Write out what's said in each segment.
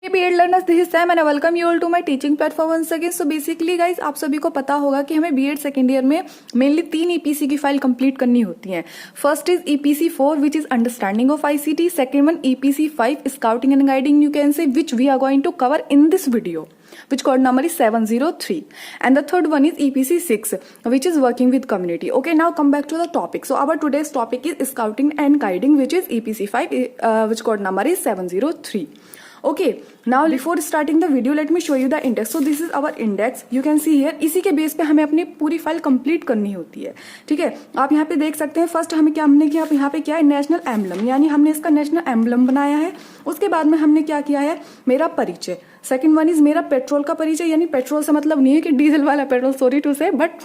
Hey BEd learners, this is Sam and I welcome you all to my teaching platform once again. So basically guys, आप सभी को पता होगा कि हमें बीएड सेकेंड ईयर में मेनली 3 ईपीसी की फाइल कंप्लीट करनी होती है. First is EPC 4 which is understanding of ICT. Second one EPC 5 scouting and guiding you can say, which we are going to cover in this video, which code number is 703, and the third one is EPC 6 which is working with community. Okay, now come back to the topic. So our today's topic is scouting and guiding, which is EPC 5 which code number is 703. Okay, now before starting the video let me show you the index. So this is our index, you can see here. इसी के base पे हमें अपनी पूरी file complete करनी होती है. ठीक है, आप यहाँ पे देख सकते हैं. फर्स्ट हमने किया यहाँ पे क्या है, नेशनल एम्बलम, यानी हमने इसका नेशनल एम्बलम बनाया है. उसके बाद में हमने क्या किया है, मेरा परिचय. सेकंड वन इज मेरा पेट्रोल का परिचय, यानी पेट्रोल से मतलब नहीं है कि डीजल वाला petrol, sorry to say, but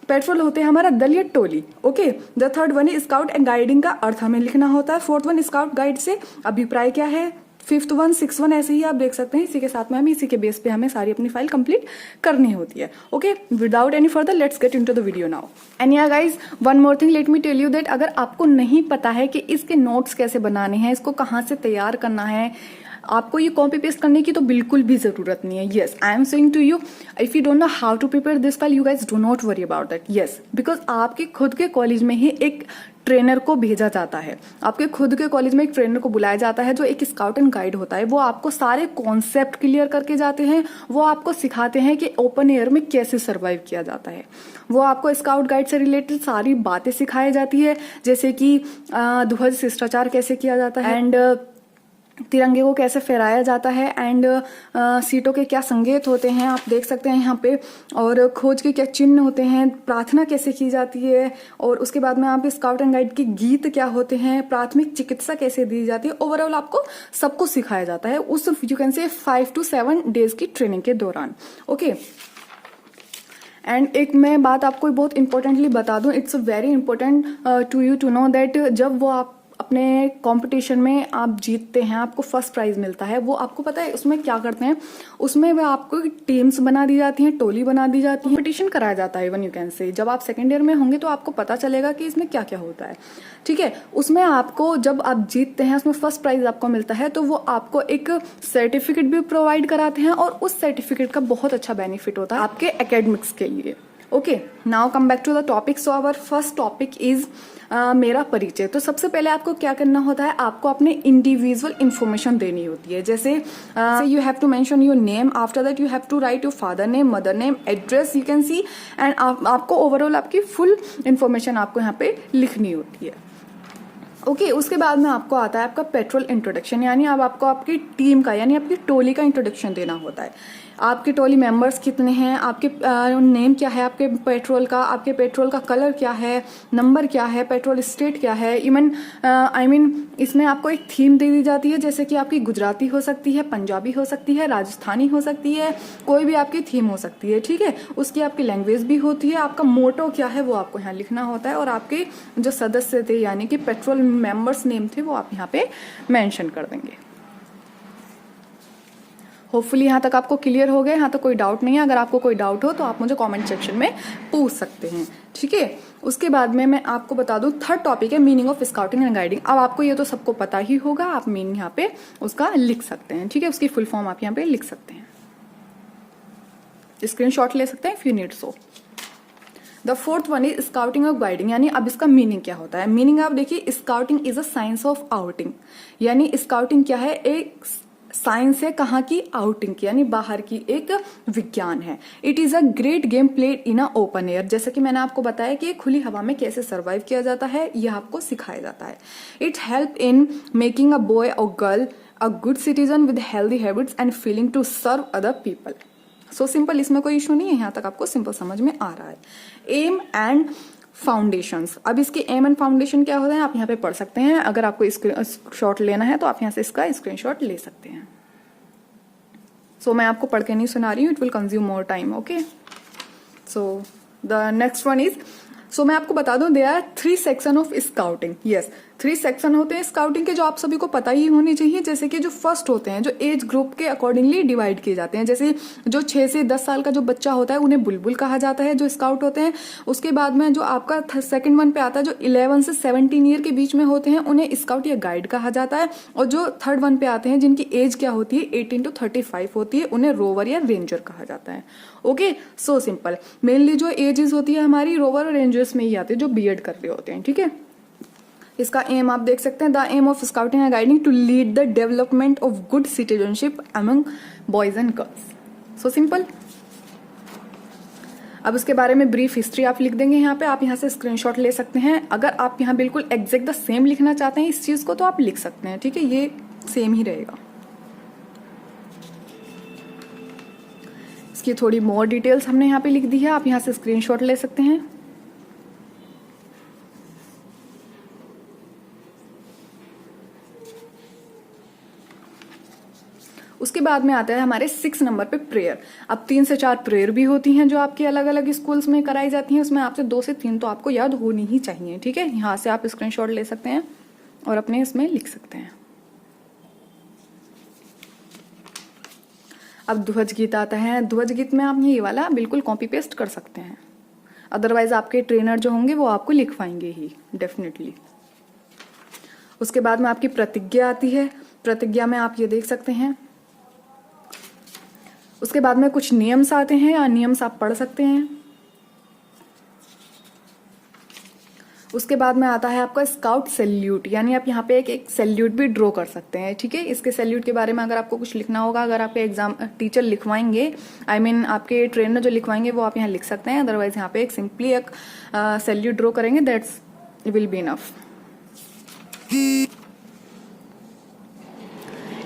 patrol होते हैं हमारा दल या टोली. Okay, the third one is scout and guiding का अर्थ हमें लिखना होता है. फोर्थ वन स्काउट गाइड से अभिप्राय क्या है. फिफ्थ वन, सिक्स वन, ऐसे ही आप देख सकते हैं. इसी के साथ में हमें इसी के बेस पे हमें सारी अपनी फाइल कंप्लीट करनी होती है. Okay, without any further let's get into the video now. And yeah guys, one more thing, let me tell you that अगर आपको नहीं पता है कि इसके नोट्स कैसे बनाने हैं, इसको कहाँ से तैयार करना है, आपको ये कॉपी पेस्ट करने की तो बिल्कुल भी जरूरत नहीं है. Yes, I am saying to you, if you don't know how to prepare this file, you guys do not worry about that. Yes, because आपके खुद के कॉलेज में ही एक ट्रेनर को भेजा जाता है. आपके खुद के कॉलेज में एक ट्रेनर को बुलाया जाता है जो एक स्काउट एंड गाइड होता है. वो आपको सारे कॉन्सेप्ट क्लियर करके जाते हैं. वो आपको सिखाते हैं कि ओपन एयर में कैसे सर्वाइव किया जाता है. वो आपको स्काउट गाइड से रिलेटेड सारी बातें सिखाई जाती है, जैसे कि ध्वज शिष्टाचार कैसे किया जाता है, एंड तिरंगे को कैसे फहराया जाता है, एंड सीटों के क्या संकेत होते हैं आप देख सकते हैं यहाँ पे, और खोज के क्या चिन्ह होते हैं, प्रार्थना कैसे की जाती है, और उसके बाद में आप स्काउट एंड गाइड के गीत क्या होते हैं, प्राथमिक चिकित्सा कैसे दी जाती है. ओवरऑल आपको सब कुछ सिखाया जाता है उस यू कैन से 5 to 7 डेज की ट्रेनिंग के दौरान. ओके, एंड एक मैं बात आपको बहुत इंपॉर्टेंटली बता दूं, it's very important to you to know that जब वो आप अपने कंपटीशन में आप जीतते हैं, आपको फर्स्ट प्राइज मिलता है, वो आपको पता है उसमें क्या करते हैं, उसमें वे आपको टीम्स बना दी जाती हैं, टोली बना दी जाती है, कंपटीशन कराया जाता है. इवन यू कैन से जब आप सेकेंड ईयर में होंगे तो आपको पता चलेगा कि इसमें क्या क्या होता है. ठीक है, उसमें आपको जब आप जीतते हैं, उसमें फर्स्ट प्राइज आपको मिलता है, तो वो आपको एक सर्टिफिकेट भी प्रोवाइड कराते हैं, और उस सर्टिफिकेट का बहुत अच्छा बेनिफिट होता है आपके एकेडमिक्स के लिए. Okay, now come back to the topic. So our first topic is मेरा परिचय. तो सबसे पहले आपको क्या करना होता है, आपको अपने इंडिविजुअल इंफॉर्मेशन देनी होती है. जैसे you have to mention your name, after that you have to write your father name, mother name, address you can see, and आपको ओवरऑल आपकी फुल इंफॉर्मेशन आपको यहाँ पे लिखनी होती है. ओके, उसके बाद में आपको आता है आपका पेट्रोल इंट्रोडक्शन, यानी अब आपको आपकी टीम का यानी आपकी टोली का इंट्रोडक्शन देना होता है. आपके टोली मेंबर्स कितने हैं, आपके नेम क्या है आपके पेट्रोल का, आपके पेट्रोल का कलर क्या है, नंबर क्या है, पेट्रोल स्टेट क्या है. इवन आई मीन इसमें आपको एक थीम दे दी जाती है, जैसे कि आपकी गुजराती हो सकती है, पंजाबी हो सकती है, राजस्थानी हो सकती है, कोई भी आपकी थीम हो सकती है. ठीक है, उसकी आपकी लैंग्वेज भी होती है. आपका मोटो क्या है वो आपको यहाँ लिखना होता है, और आपके जो सदस्य थे यानी कि पेट्रोल मेंबर्स नेम थे वो आप यहाँ पे मेंशन कर देंगे. होपफुली यहाँ तक आपको क्लियर हो गया, यहाँ तक कोई डाउट नहीं है. अगर आपको कोई डाउट हो तो आप मुझे कमेंट सेक्शन में पूछ सकते हैं. ठीक है, उसके बाद में मैं आपको बता दूं, थर्ड टॉपिक है meaning of scouting and guiding. अब आपको ये तो सबको पता ही होगा, आप मीनिंग यहाँ पे उसका लिख सकते हैं. ठीक है, उसकी फुल फॉर्म आप यहाँ पे लिख सकते हैं, स्क्रीनशॉट ले सकते हैं if you need so. The fourth one is scouting और गाइडिंग, यानी अब इसका मीनिंग क्या होता है. मीनिंग आप देखिए, scouting is a science of outing, यानी स्काउटिंग क्या है, एक साइंस है कहाँ की, आउटिंग की, यानी बाहर की एक विज्ञान है. It is a great game played in a open air, जैसे कि मैंने आपको बताया कि खुली हवा में कैसे सर्वाइव किया जाता है, यह आपको सिखाया जाता है. It help in making a boy or girl a good citizen with healthy habits and feeling to serve other people. So simple, इसमें कोई इशू नहीं है, यहाँ तक आपको सिंपल समझ में आ रहा है. एम एंड फाउंडेशंस, अब इसके एम एंड फाउंडेशन क्या होते हैं आप यहाँ पे पढ़ सकते हैं. अगर आपको स्क्रीनशॉट लेना है तो आप यहाँ से इसका स्क्रीनशॉट ले सकते हैं. सो मैं आपको पढ़ के नहीं सुना रही हूँ, it will consume more time. Okay, so the next one is, so मैं आपको बता दूं, there are 3 section of scouting. Yes, 3 section होते हैं स्काउटिंग के जो आप सभी को पता ही होने चाहिए। जैसे कि जो फर्स्ट होते हैं जो एज ग्रुप के अकॉर्डिंगली डिवाइड किए जाते हैं। जैसे जो 6 से 10 साल का जो बच्चा होता है उन्हें बुलबुल कहा जाता है जो स्काउट होते हैं। उसके बाद में जो आपका सेकंड वन पे आता है जो 11 से 17 ईयर के बीच में होते हैं उन्हें स्काउट या गाइड कहा जाता है। और जो थर्ड वन पे आते हैं जिनकी एज क्या होती है 18 to 35 होती है उन्हें रोवर या रेंजर कहा जाता है। Okay, so simple. मेनली जो एजेस होती है हमारी रोवर और रेंजर्स में ही आते हैं जो बीएड कर रहे होते हैं। ठीक है, इसका एम आप देख सकते हैं, the aim of scouting and guiding to lead the development of good citizenship among boys and girls. So simple. अब उसके बारे में ब्रीफ हिस्ट्री आप लिख देंगे यहाँ पे। आप यहाँ से स्क्रीनशॉट ले सकते हैं। अगर आप यहाँ बिल्कुल एग्जैक्ट द सेम लिखना चाहते हैं इस चीज को तो आप लिख सकते हैं। ठीक है, ये सेम ही रहेगा। इसकी थोड़ी मोर डिटेल्स हमने यहाँ पे लिख दी है, आप यहाँ से स्क्रीनशॉट ले सकते हैं। उसके बाद में आता है हमारे 6 नंबर पे प्रेयर। अब 3 से 4 प्रेयर भी होती हैं जो आपकी अलग अलग स्कूल्स में कराई जाती हैं। उसमें आपसे 2 से 3 तो आपको याद होनी ही चाहिए। ठीक है, यहाँ से आप स्क्रीनशॉट ले सकते हैं और अपने इसमें लिख सकते हैं। अब ध्वज गीत आता है। ध्वज गीत में आप ये वाला बिल्कुल कॉपी पेस्ट कर सकते हैं, अदरवाइज आपके ट्रेनर जो होंगे वो आपको लिखवाएंगे ही डेफिनेटली। उसके बाद में आपकी प्रतिज्ञा आती है। प्रतिज्ञा में आप ये देख सकते हैं। उसके बाद में कुछ नियम्स आते हैं या नियम्स आप पढ़ सकते हैं। उसके बाद में आता है आपका स्काउट सैल्यूट, यानी आप यहाँ पे एक सैल्यूट भी ड्रॉ कर सकते हैं। ठीक है, इसके सैल्यूट के बारे में अगर आपको कुछ लिखना होगा, अगर आपके एग्जाम टीचर लिखवाएंगे, आई मीन आपके ट्रेनर जो लिखवाएंगे वो आप यहाँ लिख सकते हैं। अदरवाइज यहाँ पे एक सिंपली एक सैल्यूट ड्रॉ करेंगे, that's will be enough.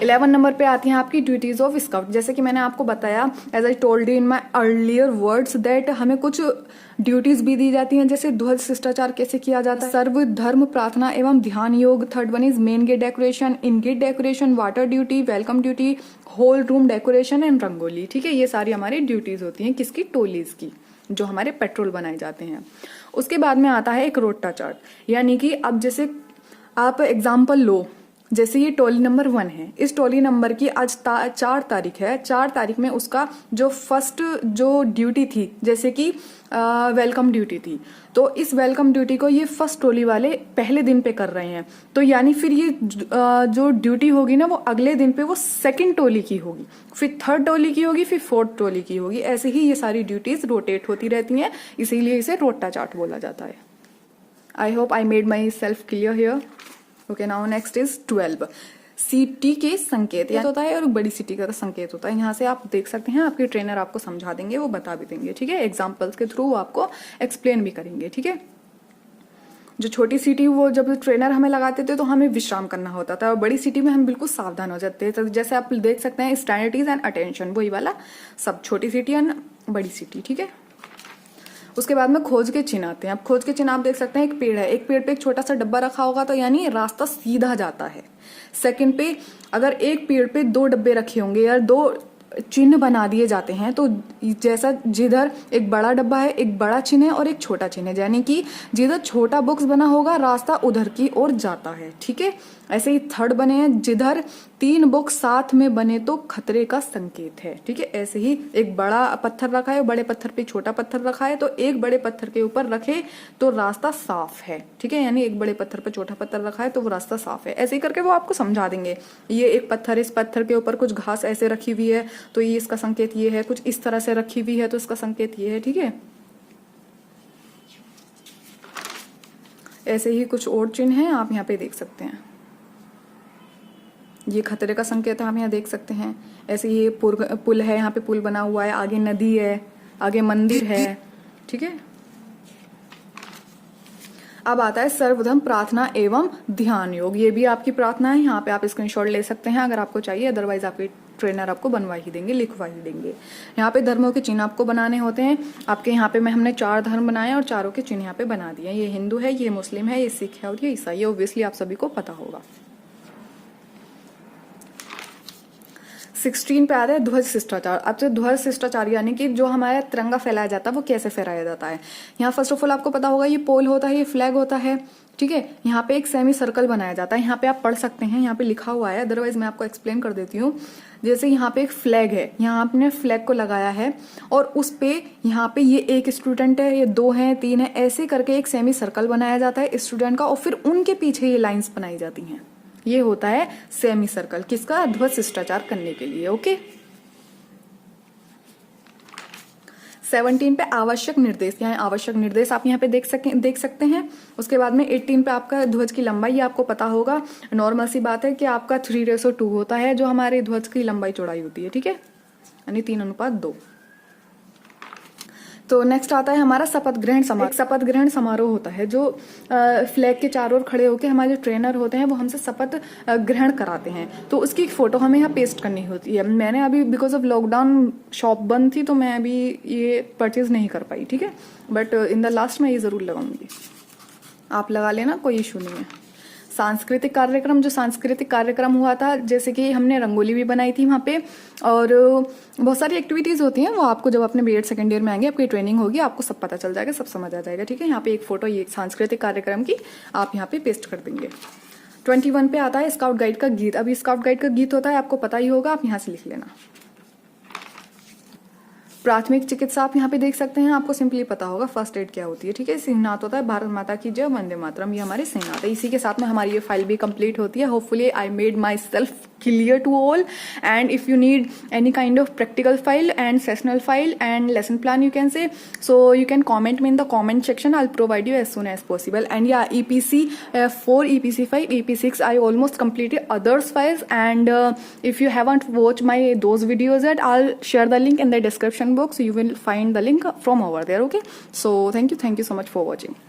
11 number पे आती हैं आपकी ड्यूटीज ऑफ स्काउट। जैसे कि मैंने आपको बताया, as I told you in my earlier words, that हमें कुछ ड्यूटीज भी दी जाती हैं। जैसे ध्वज शिष्टाचार कैसे किया जाता है, सर्व धर्म प्रार्थना एवं ध्यान योग। Third one is main gate decoration, in gate decoration, water duty, welcome duty, whole room decoration and rangoli. ठीक है, ये सारी हमारी ड्यूटीज होती हैं किसकी, टोलीज की, जो हमारे पेट्रोल बनाए जाते हैं। उसके बाद में आता है एक रोटा चार्ट, यानी कि अब जैसे आप एग्जाम्पल लो, जैसे ये टोली नंबर 1 है, इस टोली नंबर की आज 4 तारीख है। 4 तारीख में उसका जो फर्स्ट जो ड्यूटी थी, जैसे कि वेलकम ड्यूटी थी, तो इस वेलकम ड्यूटी को ये फर्स्ट टोली वाले पहले दिन पे कर रहे हैं। तो यानी फिर ये जो ड्यूटी होगी ना वो अगले दिन पे वो सेकंड टोली की होगी, फिर थर्ड टोली की होगी, फिर फोर्थ टोली की होगी। ऐसे ही ये सारी ड्यूटीज रोटेट होती रहती हैं, इसीलिए इसे रोटा चार्ट बोला जाता है। I hope I made my self clear here. Okay, now next is 12 city के संकेत। यह होता है और बड़ी सिटी का संकेत होता है। यहाँ से आप देख सकते हैं, आपके ट्रेनर आपको समझा देंगे, वो बता भी देंगे। ठीक है, एग्जाम्पल्स के थ्रू आपको एक्सप्लेन भी करेंगे। ठीक है, जो छोटी सिटी वो जब ट्रेनर हमें लगाते थे तो हमें विश्राम करना होता था, और बड़ी सिटी में हम बिल्कुल सावधान हो जाते थे। तो जैसे आप देख सकते हैं स्टैंडर्डीज एंड अटेंशन, वही वाला सब, छोटी सिटी एंड बड़ी सिटी। ठीक है, उसके बाद में खोज के चिन्ह आते हैं। अब खोज के चिन्ह आप देख सकते हैं, एक पेड़ है, एक पेड़ पे एक छोटा सा डब्बा रखा होगा तो यानी रास्ता सीधा जाता है। सेकंड पे अगर एक पेड़ पे 2 डब्बे रखे होंगे या 2 चिन्ह बना दिए जाते हैं, तो जैसा जिधर एक बड़ा डब्बा है, एक बड़ा चिन्ह है और एक छोटा चिन्ह है, यानी कि जिधर छोटा बॉक्स बना होगा रास्ता उधर की ओर जाता है। ठीक है, ऐसे ही थर्ड बने हैं, जिधर 3 बॉक्स साथ में बने तो खतरे का संकेत है। ठीक है, ऐसे ही एक बड़ा पत्थर रखा है, बड़े पत्थर पे छोटा पत्थर रखा है, तो एक बड़े पत्थर के ऊपर रखे तो रास्ता साफ है। ठीक है, यानी एक बड़े पत्थर पे छोटा पत्थर रखा है तो वो रास्ता साफ है। ऐसे ही करके वो आपको समझा देंगे। ये एक पत्थर, इस पत्थर के ऊपर कुछ घास ऐसे रखी हुई है तो ये इसका संकेत ये है, कुछ इस तरह से रखी हुई है तो इसका संकेत ये है। ठीक है, ऐसे ही कुछ और चिन्ह हैं, आप यहाँ पे देख सकते हैं। ये खतरे का संकेत है, आप यहाँ देख सकते हैं। ऐसे ये पुल है, यहाँ पे पुल बना हुआ है, आगे नदी है, आगे मंदिर है। ठीक है, अब आता है सर्वधर्म प्रार्थना एवं ध्यान योग। ये भी आपकी प्रार्थना है, यहाँ पे आप स्क्रीनशॉट ले सकते हैं अगर आपको चाहिए, अदरवाइज आपके ट्रेनर आपको बनवा ही देंगे, लिखवा ही देंगे। यहाँ पे धर्मों के चिन्ह आपको बनाने होते हैं। आपके यहाँ पे हमने 4 धर्म बनाए और चारों के चिन्ह यहाँ पे बना दिए। ये हिंदू है, ये मुस्लिम है, ये सिख है और ये ईसाई है। ऑब्वियसली आप सभी को पता होगा। 16 पे आता है ध्वज शिष्टाचार। अब तो ध्वज शिष्टाचार यानी कि जो हमारा तिरंगा फहराया जाता है वो कैसे फहराया जाता है। यहाँ फर्स्ट ऑफ ऑल आपको पता होगा ये पोल होता है, ये फ्लैग होता है, ठीक है। यहाँ पे एक सेमी सर्कल बनाया जाता है, यहाँ पे आप पढ़ सकते हैं, यहाँ पे लिखा हुआ है, अदरवाइज मैं आपको एक्सप्लेन कर देती हूँ। जैसे यहाँ पे एक फ्लैग है, यहाँ आपने फ्लैग को लगाया है और उस पे यहाँ पे ये एक स्टूडेंट है, ये 2 हैं, 3 है, ऐसे करके एक सेमी सर्कल बनाया जाता है स्टूडेंट का और फिर उनके पीछे ये लाइंस बनाई जाती हैं। ये होता है सेमी सर्कल, किसका? ध्वज शिष्टाचार करने के लिए। ओके। 17 पे आवश्यक निर्देश, यहाँ आवश्यक निर्देश आप यहाँ पे देख सकते हैं। उसके बाद में 18 पे आपका ध्वज की लंबाई, आपको पता होगा, नॉर्मल सी बात है कि आपका 3:2 होता है जो हमारे ध्वज की लंबाई चौड़ाई होती है, ठीक है, यानी 3:2। तो नेक्स्ट आता है हमारा शपथ ग्रहण समारोह। शपथ ग्रहण समारोह होता है जो फ्लैग के चारों ओर खड़े होकर हमारे जो ट्रेनर होते हैं वो हमसे शपथ ग्रहण कराते हैं। तो उसकी एक फोटो हमें यहाँ पेस्ट करनी होती है। मैंने अभी बिकॉज ऑफ लॉकडाउन शॉप बंद थी तो मैं अभी ये परचेज नहीं कर पाई, ठीक है, बट इन द लास्ट मैं ये जरूर लगाऊंगी, आप लगा लेना, कोई इशू नहीं है। सांस्कृतिक कार्यक्रम, जो सांस्कृतिक कार्यक्रम हुआ था, जैसे कि हमने रंगोली भी बनाई थी वहाँ पे और बहुत सारी एक्टिविटीज होती हैं, वो आपको जब अपने बीएड सेकेंड ईयर में आएंगे, आपकी ट्रेनिंग होगी, आपको सब पता चल जाएगा, सब समझ आ जाएगा, ठीक है। यहाँ पे एक फोटो ये सांस्कृतिक कार्यक्रम की आप यहाँ पे पेस्ट कर देंगे। 21 पे आता है स्काउट गाइड का गीत। अभी स्काउट गाइड का गीत होता है, आपको पता ही होगा, आप यहाँ से लिख लेना। प्राथमिक चिकित्सा आप यहाँ पे देख सकते हैं, आपको सिंपली पता होगा फर्स्ट एड क्या होती है, ठीक है। सिंहनाद होता है भारत माता की जय, वंदे मातरम, ये हमारे सिंहनाद है। इसी के साथ में हमारी ये फाइल भी कंप्लीट होती है। Hopefully I made my self clear to all, and if you need any kind of practical file and sessional file and lesson plan, you can say, so you can comment me in the comment section. I'll provide you as soon as possible. And yeah, EPC 4, EPC 5, EP 6 I almost completed others files, and if you haven't watched my those videos yet, I'll share the link in the description box, so you will find the link from over there. Okay, so thank you so much for watching.